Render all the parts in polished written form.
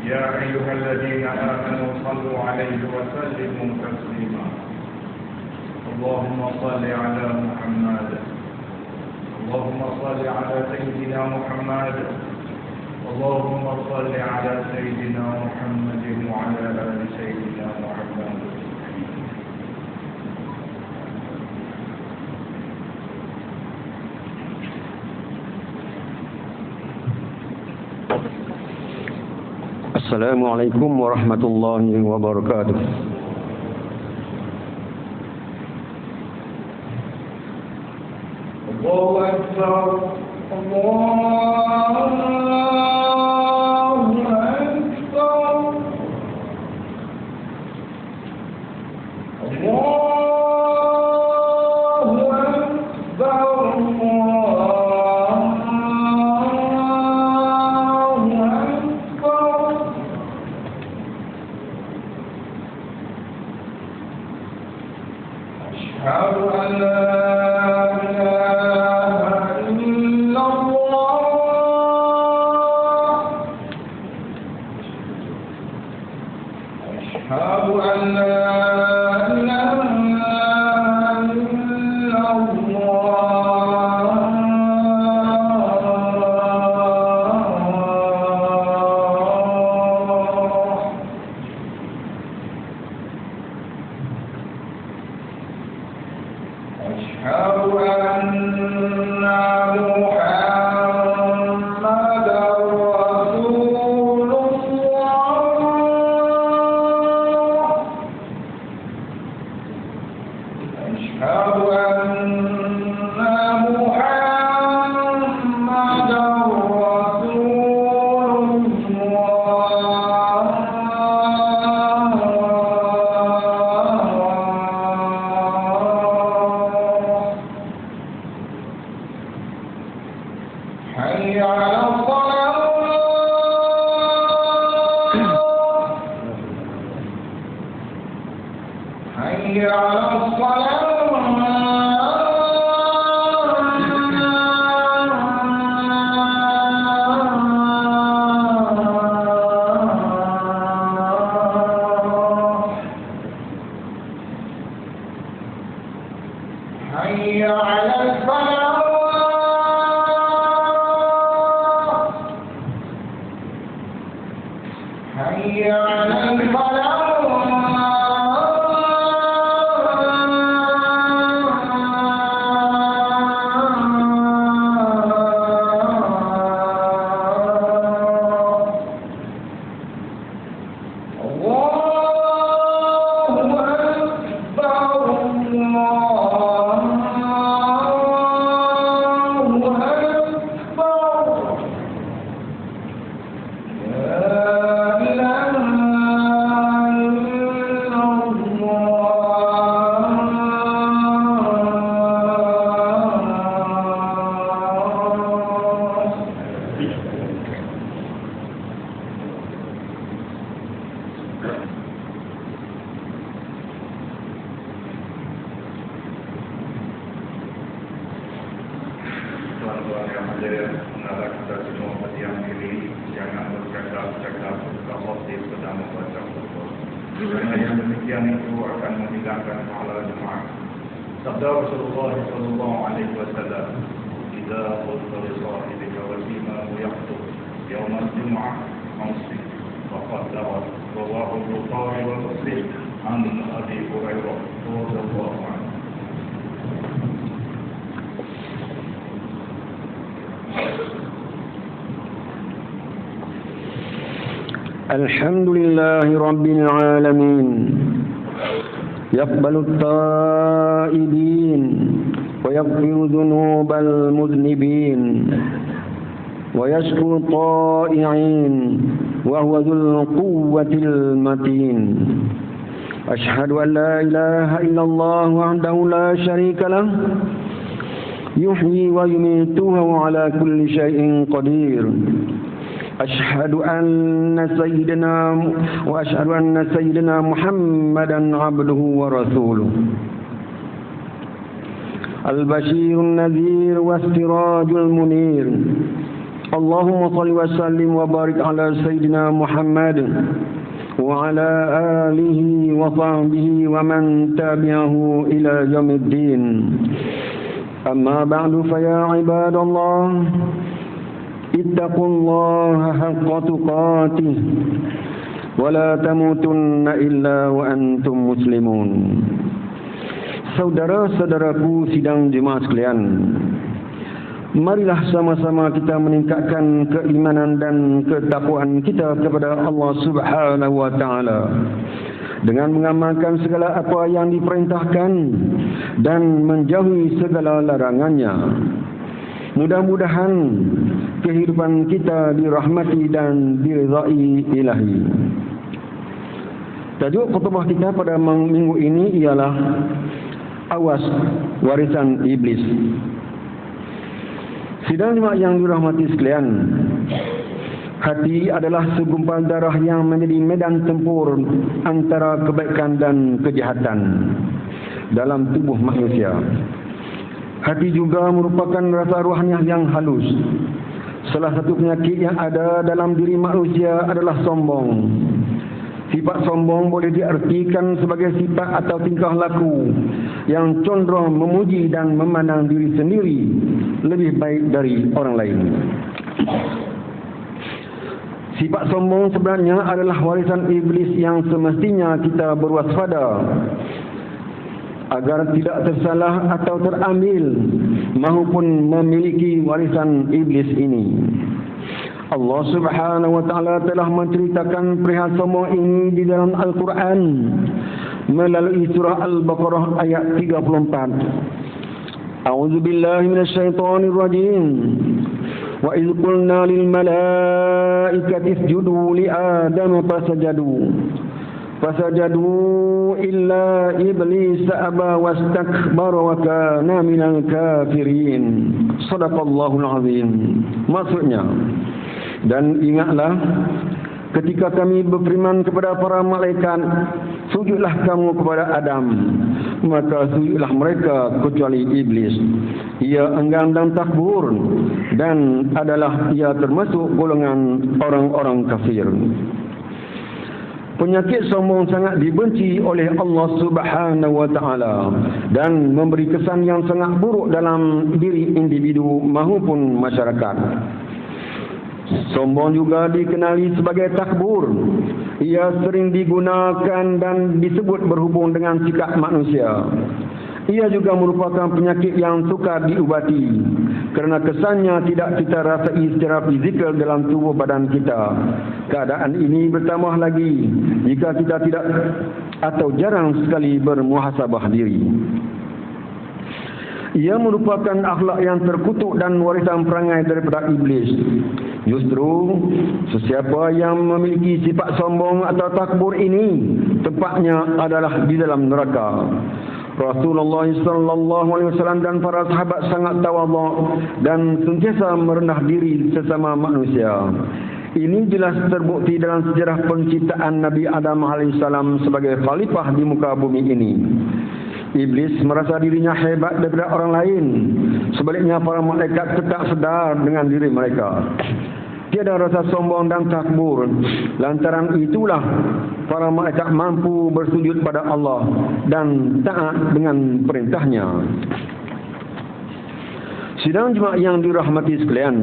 يا أيها الذين آمنوا صلوا عليه وسلموا تسليما اللهم صل على محمد اللهم صل على سيدنا محمد اللهم صل على سيدنا محمد وعلى آل سيدنا محمد. Assalamualaikum warahmatullahi wabarakatuh. Allahu Akbar. Tuan-tuan yang hadir, hendaklah kita semua berdiam diri, jangan bercakap-cakap, kalau sedang membaca Al-Quran. Kerana yang demikian itu akan menghilangkan pahala jemaah. Sabda Rasulullah sallallahu alaihi wasallam, "Idza qulta li sahibika wasima yaktub yawm al-jum'ah fawsi faqad dawat." Rawahu Bukhari wa Muslim an Abi Hurairah radhiyallahu anhu. الحمد لله رب العالمين يقبل التائبين ويغفر ذنوب المذنبين ويشكر الطائعين وهو ذو القوة المتين أشهد أن لا إله إلا الله وحده لا شريك له يحيي ويميت وهو على كل شيء قدير أشهد أن سيدنا محمدا عبده ورسوله البشير النذير والسراج المنير Allahumma salli wa sallim wa barik ala Sayyidina Muhammad wa ala alihi wa sahbihi wa man tabi'ahu ila yaumiddin. Amma ba'du, fa ya ibadallah, ittaqullaha haqqa tuqatih wa la tamutunna illa wa antum muslimun. Saudara-saudaraku sidang jemaah sekalian, marilah sama-sama kita meningkatkan keimanan dan ketakwaan kita kepada Allah Subhanahu wa taala dengan mengamalkan segala apa yang diperintahkan dan menjauhi segala larangannya. Mudah-mudahan kehidupan kita dirahmati dan diridai Ilahi. Tajuk khutbah kita pada minggu ini ialah awas warisan iblis. Sidang jemaah yang dirahmati sekalian, hati adalah segumpal darah yang menjadi medan tempur antara kebaikan dan kejahatan dalam tubuh manusia. Hati juga merupakan rasa rohaniah yang halus. Salah satu penyakit yang ada dalam diri manusia adalah sombong. Sifat sombong boleh diartikan sebagai sifat atau tingkah laku yang condong memuji dan memandang diri sendiri lebih baik dari orang lain. Sifat sombong sebenarnya adalah warisan iblis yang semestinya kita berwaspada agar tidak tersalah atau terambil maupun memiliki warisan iblis ini. Allah Subhanahu wa taala telah menceritakan perihal sombong ini di dalam Al-Quran melalui surah Al-Baqarah ayat 34. A'udzu billahi minasyaitonir rajim. Wa idz qulna lil malaikati isjudu li Adam fasajadu illa iblis aba wastakbara wa kana minal kafirin. Shadaqallahul azim. Maksudnya, dan ingatlah ketika kami berfirman kepada para malaikat, sujudlah kamu kepada Adam, maka sujudlah mereka kecuali iblis. Ia enggan dan takbur dan adalah ia termasuk golongan orang-orang kafir. Penyakit sombong sangat dibenci oleh Allah Subhanahu wa taala dan memberi kesan yang sangat buruk dalam diri individu maupun masyarakat. Sombong juga dikenali sebagai takbur. Ia sering digunakan dan disebut berhubung dengan sikap manusia. Ia juga merupakan penyakit yang sukar diubati kerana kesannya tidak kita rasai secara fizikal dalam tubuh badan kita. Keadaan ini bertambah lagi jika kita tidak atau jarang sekali bermuhasabah diri. Ia merupakan akhlak yang terkutuk dan warisan perangai daripada iblis. Justru sesiapa yang memiliki sifat sombong atau takbur ini tempatnya adalah di dalam neraka. Rasulullah SAW dan para sahabat sangat tawadhu dan sentiasa merendah diri sesama manusia. Ini jelas terbukti dalam sejarah penciptaan Nabi Adam AS sebagai khalifah di muka bumi ini. Iblis merasa dirinya hebat daripada orang lain. Sebaliknya para malaikat tetap sedar dengan diri mereka. Tiada rasa sombong dan takbur. Lantaran itulah para malaikat mampu bersujud pada Allah dan taat dengan perintahnya. Sidang jemaah yang dirahmati sekalian,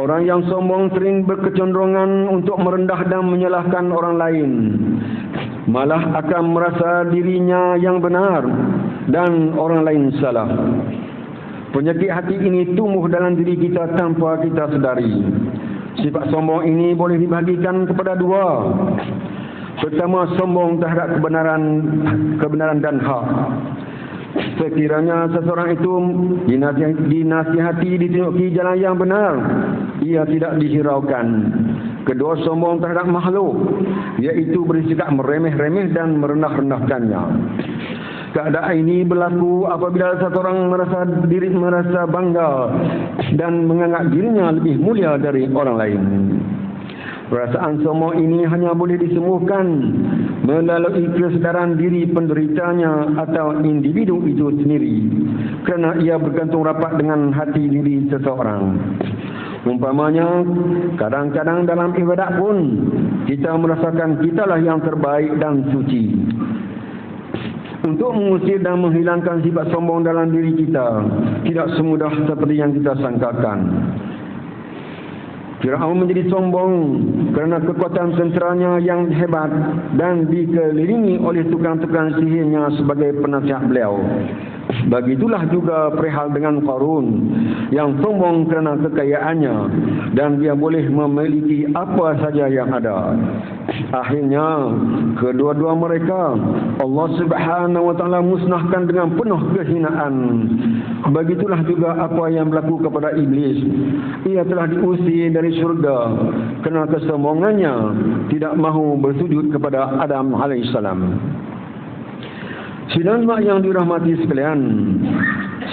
orang yang sombong sering berkecenderungan untuk merendah dan menyalahkan orang lain. Malah akan merasa dirinya yang benar dan orang lain salah. Penyakit hati ini tumbuh dalam diri kita tanpa kita sedari. Sifat sombong ini boleh dibahagikan kepada dua. Pertama, sombong terhadap kebenaran dan hak. Sekiranya seseorang itu dinasihati, ditunjuki jalan yang benar, ia tidak dihiraukan. Kedua, sombong terhadap makhluk, iaitu bersikap meremeh-remeh dan merendah-rendahkannya. Keadaan ini berlaku apabila seseorang merasa bangga dan menganggap dirinya lebih mulia dari orang lain. Perasaan sombong ini hanya boleh disembuhkan melalui kesedaran diri penderitanya atau individu itu sendiri, kerana ia bergantung rapat dengan hati diri seseorang. Umpamanya, kadang-kadang dalam ibadat pun kita merasakan kitalah yang terbaik dan suci. Untuk mengusir dan menghilangkan sifat sombong dalam diri kita tidak semudah seperti yang kita sangkakan. Firaun menjadi sombong kerana kekuatan tenteranya yang hebat dan dikelilingi oleh tukang-tukang sihirnya sebagai penasihat beliau. Begitulah juga perihal dengan Qarun yang sombong kerana kekayaannya dan dia boleh memiliki apa saja yang ada. Akhirnya kedua-dua mereka Allah Subhanahu wa taala musnahkan dengan penuh kehinaan. Begitulah juga apa yang berlaku kepada iblis. Ia telah diusir dari syurga kerana kesombongannya tidak mahu bersujud kepada Adam alaihissalam. Sidang mak yang dirahmati sekalian,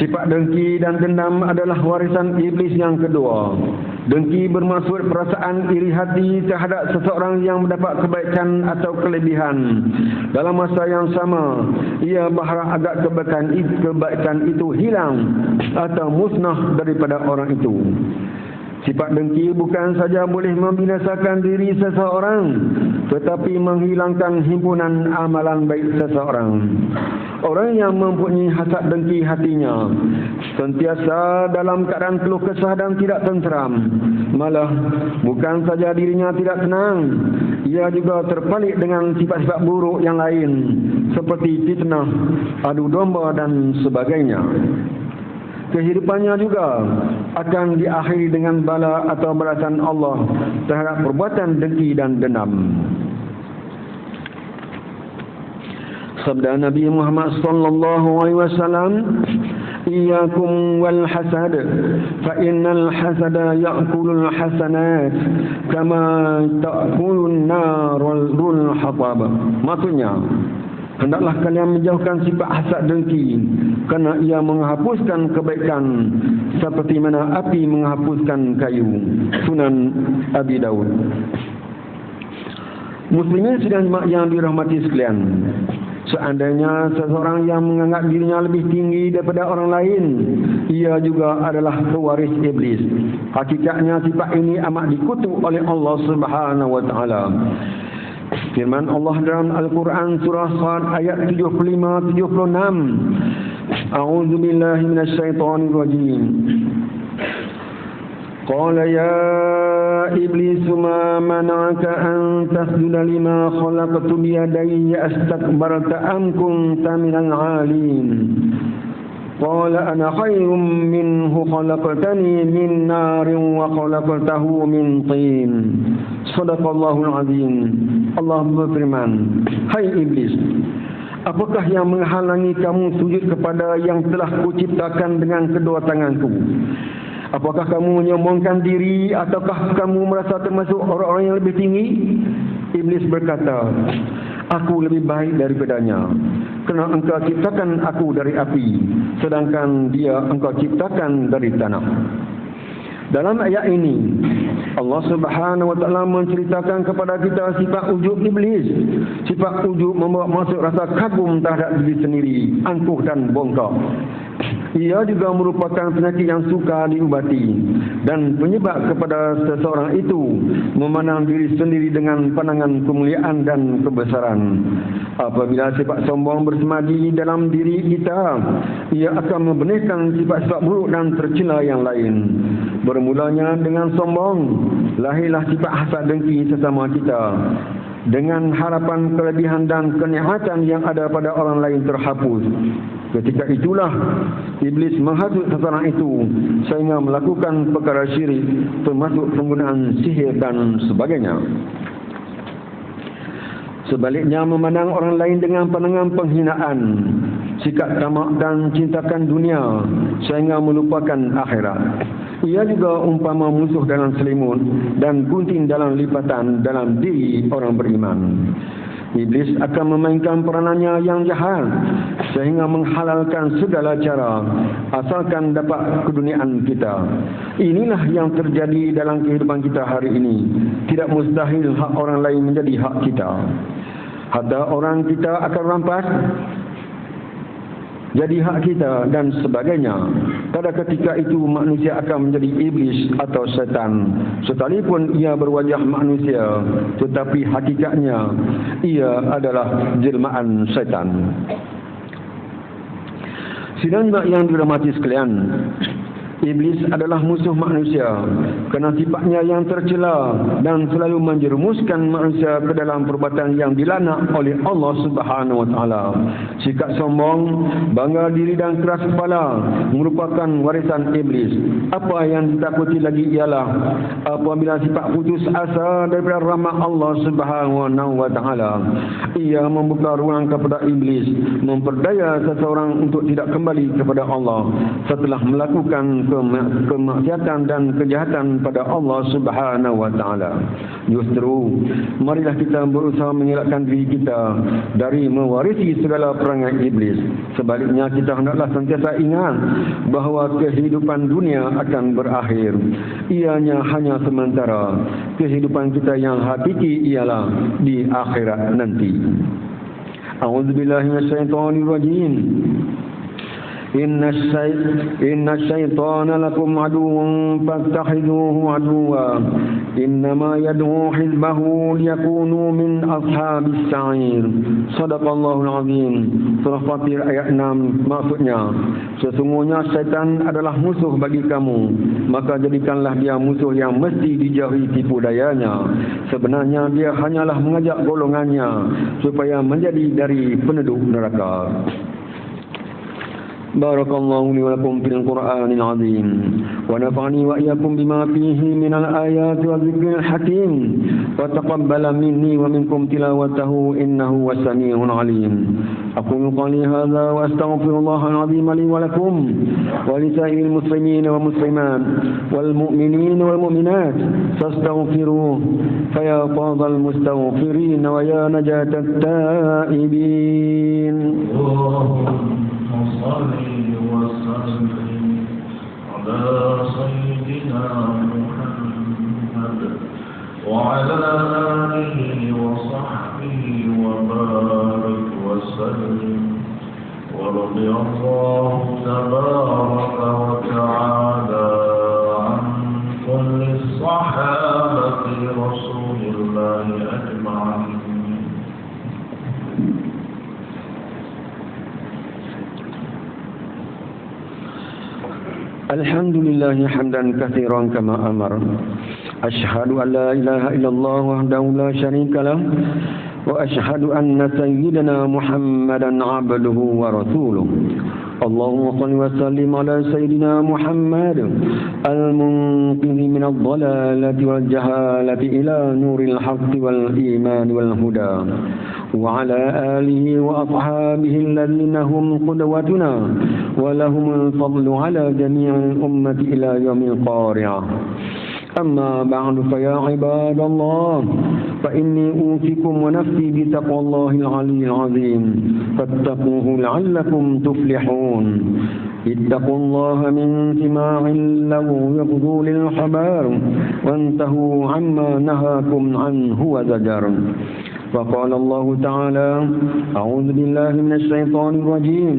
sifat dengki dan dendam adalah warisan iblis yang kedua. Dengki bermaksud perasaan iri hati terhadap seseorang yang mendapat kebaikan atau kelebihan. Dalam masa yang sama, ia berharap agar kebaikan itu hilang atau musnah daripada orang itu. Sifat dengki bukan saja boleh membinasakan diri seseorang, tetapi menghilangkan himpunan amalan baik seseorang. Orang yang mempunyai hasad dengki hatinya sentiasa dalam keadaan keluh kesah dan tidak tenteram. Malah bukan saja dirinya tidak tenang, ia juga terpalit dengan sifat-sifat buruk yang lain seperti fitnah, adu domba dan sebagainya. Kehidupannya juga akan diakhiri dengan bala atau balasan Allah terhadap perbuatan dengki dan dendam. Sabda Nabi Muhammad sallallahu alaihi wasallam, "Iyyakum wal hasad, fa innal hasada ya'kulul hasanat kama ta'kulun narul hatab." Maksudnya, hendaklah kalian menjauhkan sifat hasad dengki, kerana ia menghapuskan kebaikan seperti mana api menghapuskan kayu. Sunan Abi Daud. Muslimin sidang yang dirahmati sekalian, seandainya seseorang yang menganggap dirinya lebih tinggi daripada orang lain, ia juga adalah pewaris iblis. Hakikatnya sifat ini amat dikutuk oleh Allah Subhanahu wa taala. Firman Allah dalam Al-Quran surah Sad ayat 75-76. A'udzu billahi minasyaitonir rajim. Qala ya iblis ma mana'aka an tasjuda lima khalaqtu bi yadayya astakbarta am kunta minal 'alin. Qala ana khairum minhu khalaqtani min narin wa khalaqtahu min tin. Shadaqallahul azim. Allah berfirman, "Hai iblis, apakah yang menghalangi kamu sujud kepada yang telah kuciptakan dengan kedua tanganku? Apakah kamu menyombongkan diri ataukah kamu merasa termasuk orang-orang yang lebih tinggi?" Iblis berkata, "Aku lebih baik daripadanya, kerana engkau ciptakan aku dari api, sedangkan dia engkau ciptakan dari tanah." Dalam ayat ini, Allah Subhanahu wa taala menceritakan kepada kita sifat ujub iblis. Sifat ujub membawa masuk rasa kagum terhadap diri sendiri, angkuh dan bongkok. Ia juga merupakan penyakit yang sukar diubati dan penyebab kepada seseorang itu memandang diri sendiri dengan pandangan kemuliaan dan kebesaran. Apabila sifat sombong bersemadi dalam diri kita, ia akan membenarkan sifat-sifat buruk dan tercela yang lain. Bermulanya dengan sombong, lahirlah sifat hasad dengki sesama kita. Dengan harapan kelebihan dan kenikmatan yang ada pada orang lain terhapus. Ketika itulah iblis menghasut seseorang itu sehingga melakukan perkara syirik, termasuk penggunaan sihir dan sebagainya. Sebaliknya, memandang orang lain dengan pandangan penghinaan, sikap tamak dan cintakan dunia sehingga melupakan akhirat. Ia juga umpama musuh dalam selimut dan gunting dalam lipatan dalam diri orang beriman. Iblis akan memainkan peranannya yang jahat sehingga menghalalkan segala cara asalkan dapat keduniaan kita. Inilah yang terjadi dalam kehidupan kita hari ini. Tidak mustahil hak orang lain menjadi hak kita. Harta orang kita akan rampas jadi hak kita dan sebagainya. Pada ketika itu manusia akan menjadi iblis atau setan. Sekalipun ia berwajah manusia, tetapi hakikatnya ia adalah jelmaan setan. Sidang yang dirahmati sekalian, iblis adalah musuh manusia kerana sifatnya yang tercela dan selalu menjerumuskan manusia ke dalam perbuatan yang dilaknat oleh Allah Subhanahu wa taala. Sikap sombong, bangga diri dan keras kepala merupakan warisan iblis. Apa yang ditakuti lagi ialah apabila sifat putus asa daripada rahmat Allah Subhanahu wa taala, ia membuka ruang kepada iblis memperdaya seseorang untuk tidak kembali kepada Allah setelah melakukan kemaksiatan dan kejahatan pada Allah Subhanahu wa taala. Justru marilah kita berusaha mengelakkan diri kita dari mewarisi segala perangai iblis. Sebaliknya kita hendaklah sentiasa ingat bahawa kehidupan dunia akan berakhir. Ianya hanya sementara. Kehidupan kita yang hakiki ialah di akhirat nanti. A'udzubillahi minasyaitonir rajim. Inna syaitana lakum aduwwun fattakhidhuhu aduwwa innama yad'u hizbahu liyakunu min ashabis sa'ir. Shadaqallahul azim. Surah Fatir ayat 6. Maksudnya, sesungguhnya syaitan adalah musuh bagi kamu, maka jadikanlah dia musuh yang mesti dijauhi tipu dayanya. Sebenarnya dia hanyalah mengajak golongannya supaya menjadi dari penduduk neraka. Barakallahu li wa lakum fil Qur'anil azim wa nafa'ani wa iyyakum bima fihi minal ayati wa dzikril hakim wa taqabbala minni wa minkum tilawatahu innahu was-sami'un 'alim. Aqulu qali hadza wa astaghfirullahal azim li wa lakum wa li sa'iril muslimin wa muslimat wal mu'minin wal mu'minat fastaghfiruhu fa ya fadhal mustaghfirin wa ya najatat taibin. صلي وسلم على سيدنا محمد وعلى آله وصحبه وبارك وسلم ورضي الله تبارك وتعالى عن كل الصحابة رسول الله أجمعين. الحمد لله حمدا كثيرا كما أمر. أشهد أن لا إله إلا الله وحده لا شريك له وأشهد أن سيدنا محمدا عبده ورسوله. اللهم صل وسلم على سيدنا محمد المنقذ من الضلالة والجهالة إلى نور الحق والإيمان والهدى وعلى آله وأصحابه الذين هم قدوتنا ولهم الفضل على جميع الأمة إلى يوم القارعة. أما بعد فيا عباد الله فإني أوصيكم ونفسي بتقوى الله العلي العظيم فاتقوه لعلكم تفلحون. اتقوا الله من سماع اللغو وفضول الخبر وانتهوا عما نهاكم عنه وزجر. فقال الله تعالى: أعوذ بالله من الشيطان الرجيم.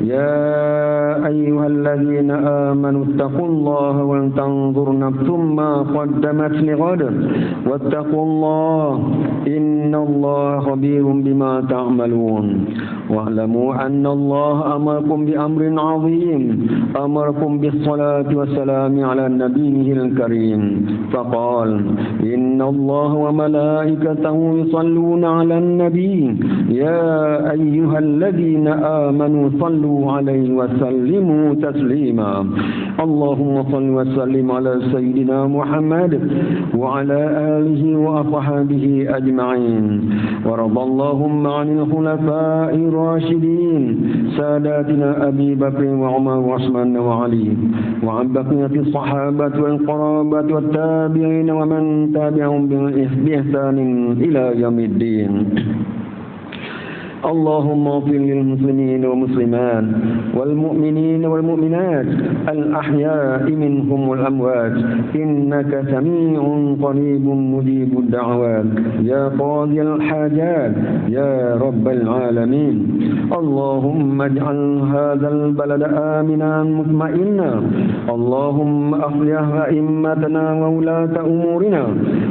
يا أيها الذين آمنوا اتقوا الله ولتنظر نفس ما قدمت لغد واتقوا الله إن الله خبير بما تعملون. واعلموا أن الله أمركم بأمر عظيم، أمركم بالصلاة والسلام على نبيه الكريم، فقال: إن الله وملائكته يصلون على النبي يا أيها الذين آمنوا صلوا عليه وسلموا تسليما. اللهم صل وسلم على سيدنا محمد وعلى آله وأصحابه أجمعين. ورضى اللهم عن الخلفاء الراشدين ساداتنا أبي بكر وعمر وعثمان وعلي وعن بقية الصحابة والقرابة والتابعين ومن تابعهم بإحسان إلى يوم الدين. اللهم اغفر للمسلمين والمسلمات والمؤمنين والمؤمنات الأحياء منهم والأموات إنك سميع قريب مجيب الدعوات يا قاضي الحاجات يا رب العالمين. اللهم اجعل هذا البلد آمنا مطمئنا. اللهم أصلح أئمتنا وولاة أمورنا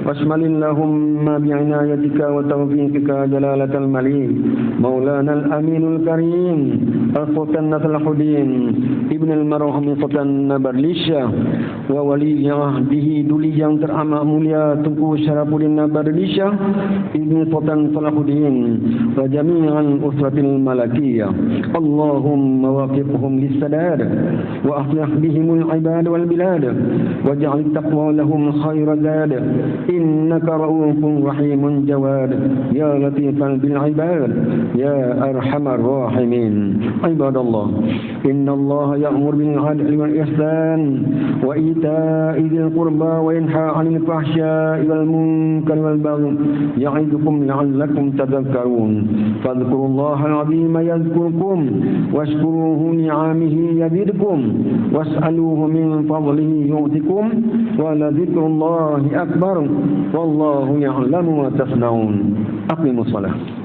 واشمل اللهم بعنايتك وتوفيقك جلالة الملك مولانا الأمين الكريم السلطان صلاح الدين ابن المرحوم Sultan Nabardisha wa wali ahdihi duli yang teramat mulia Tunku Syarafuddin Nabardisha ibn Sultan Salahuddin wa jami'an usratil malakiyah. Allahumma wafiqhum lis-sadad wa aslih bihimul ibad wal bilad waj'al taqwa lahum khayra zad innaka ra'ufun rahimun jawad ya latifan bil ibad ya arhamar rahimin. Ibadallah, inna Allah ya'mur bil 'adli wal ihsan wa ita'i dzil qurba wa yanha 'anil fahsya'i wal munkari wal baghi ya'idukum la'allakum tadhakkarun. Fadhkurullaha al-'azima yadhkurkum washkuruhu ni'amihi yazidkum was'aluhu min fadlihi yu'tikum wa la dzikrullahi akbar wallahu ya'lamu ma tasna'un. Aqimus shalah.